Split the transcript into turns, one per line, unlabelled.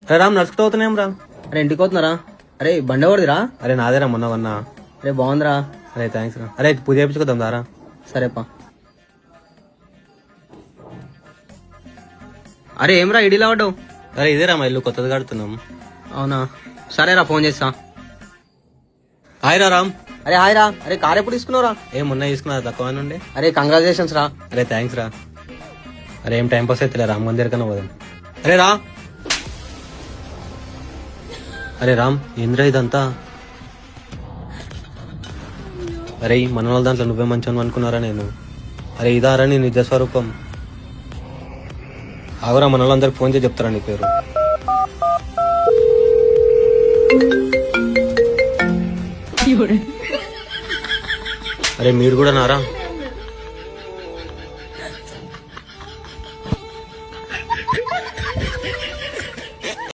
అరే రామ్ నడుచుకుంటూ అవుతున్నాం రా.
అరే ఇంటికి పోతున్నారా? అరే బండి ఎవరిదిరా?
అరే నాదేరా మొన్నవన్నా.
అరే బాగుందిరా.
అరే థ్యాంక్స్ రా. అరే పూజ చేయించుకుందాం దారా.
సరేపా. అరే ఏమ్రా ఇడిలా పడ్డావు?
అరే ఇదేరా మా ఇల్లు కొత్తది కడుతున్నాం.
అవునా సరేరా ఫోన్ చేస్తా.
హాయ్ రా రామ్.
అరే హాయ్ రా. అరే కార్ ఎప్పుడు తీసుకున్నావురా?
ఏం మొన్న తీసుకున్నా తక్కువ నుండి.
అరే కంగ్రాచులేషన్స్ రా.
అరే థ్యాంక్స్ రా. అరే ఏం టైం పాస్ అవుతులే రామ్ మందిర్ కన్నా పోదాం. అరే రా. అరే రామ్ ఏంద్రా ఇదంతా? అరే మన వాళ్ళ దాంట్లో నువ్వే మంచి అనుకున్నారా నేను? అరే ఇదారా నీ నిజ స్వరూపం? ఆగురా మన వాళ్ళందరికి ఫోన్ చేసి చెప్తారా నీ పేరు. అరే మీరు కూడా నారా?